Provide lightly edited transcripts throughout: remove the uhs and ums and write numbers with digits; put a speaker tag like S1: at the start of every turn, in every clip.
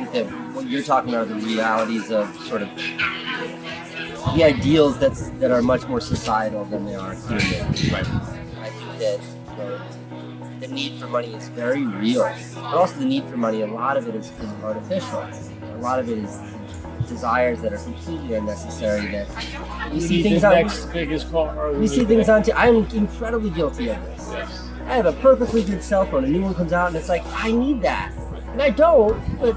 S1: think that what you're talking about are the realities of sort of the ideals that are much more societal than they are human.
S2: Right.
S1: I think that the need for money is very real, but also the need for money, a lot of it is artificial. A lot of it is desires that are completely unnecessary. That you see things on.
S2: Next biggest car.
S1: You see things on. I'm incredibly guilty of this.
S2: Yes.
S1: I have a perfectly good cell phone. A new one comes out, and it's like I need that, and I don't. But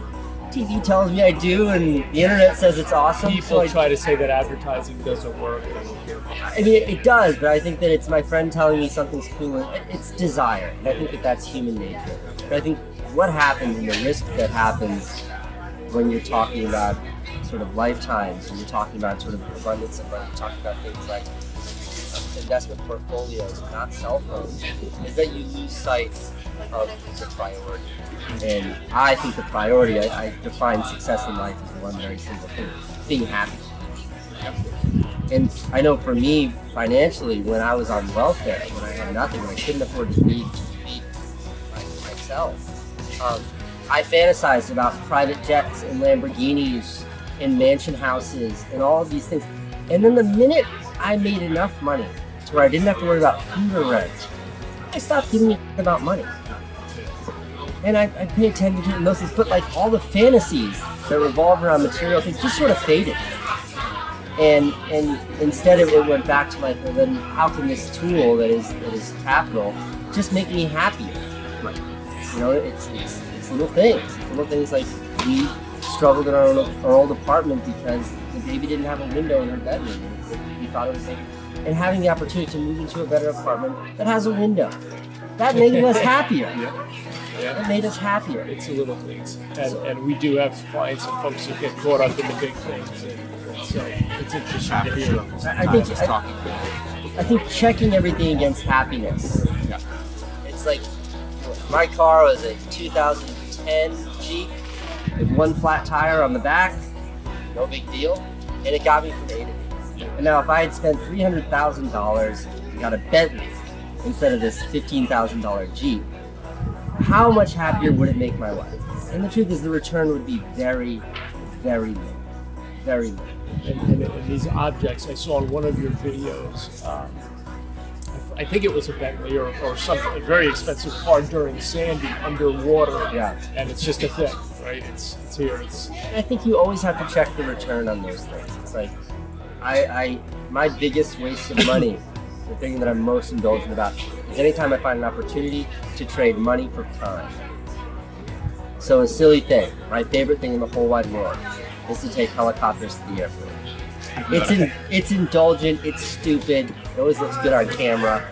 S1: TV tells me I do, and the internet says it's awesome.
S2: People try to say that advertising doesn't work.
S1: I mean, it does, but I think that it's my friend telling me something's cool. It's desire, and I think that that's human nature. But I think what happens and the risk that happens when you're talking about sort of lifetimes, and you're talking about sort of abundance of money, you're talking about things like investment portfolios, not cell phones, is that you lose sight of the priority. And I think the priority, I define success in life as one very simple thing: being happy. And I know for me, financially, when I was on welfare, when I had nothing, when I couldn't afford to feed myself, I fantasized about private jets and Lamborghinis and mansion houses and all of these things. And then the minute I made enough money to where I didn't have to worry about food or rent, I stopped giving a about money. And I pay attention to those things, but like all the fantasies that revolve around material things just sort of faded. And instead it went back to like, well then how can this tool that is capital just make me happier? Right. You know, it's little things. It's little things like we struggled in our old apartment because the baby didn't have a window in her bedroom. We thought it was making, and having the opportunity to move into a better apartment that has a window, that made us happier.
S2: Yeah.
S1: It made us happier.
S2: It's the little things, and we do have clients and folks who get caught up in the big things. So it's interesting to hear.
S1: I think checking everything against happiness.
S2: Yeah.
S1: It's like my car was a 2010 Jeep with one flat tire on the back, no big deal, and it got me from A to B. And now if I had spent $300,000 and got a Bentley instead of this $15,000 Jeep, how much happier would it make my life? And the truth is the return would be very, very low. Very low.
S2: And these objects, I saw in one of your videos, I think it was a Bentley or something, a very expensive car during Sandy underwater.
S1: Yeah.
S2: And it's just a thing, right? It's here.
S1: I think you always have to check the return on those things. It's like, my biggest waste of money, the thing that I'm most indulgent about, is anytime I find an opportunity to trade money for time. So a silly thing, my favorite thing in the whole wide world, is to take helicopters to the airport. It's indulgent, it's stupid, it always looks good on camera,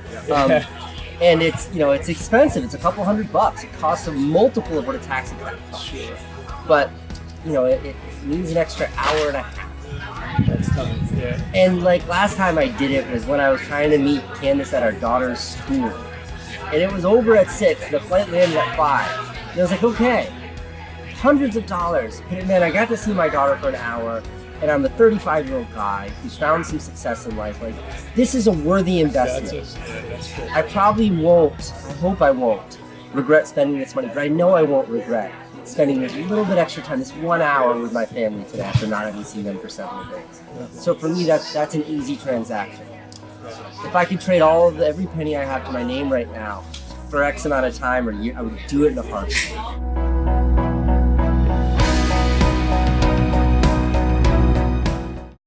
S1: and it's expensive. It's a couple $100. It costs a multiple of what a taxi cab costs.
S2: Sure.
S1: But it means an extra hour and a half.
S2: That's tough. Yeah.
S1: And like last time I did it was when I was trying to meet Candace at our daughter's school, and it was over at 6. The flight landed at 5. And I was like, okay, hundreds of dollars. And then I got to see my daughter for an hour. And I'm a 35-year-old guy who's found some success in life. Like, this is a worthy investment.
S2: That's cool.
S1: I probably won't, I hope I won't, regret spending this money, but I know I won't regret spending this little bit extra time, this 1 hour with my family today after not having seen them for several days. So for me, that's an easy transaction. If I could trade every penny I have to my name right now for X amount of time or year, I would do it in a heartbeat.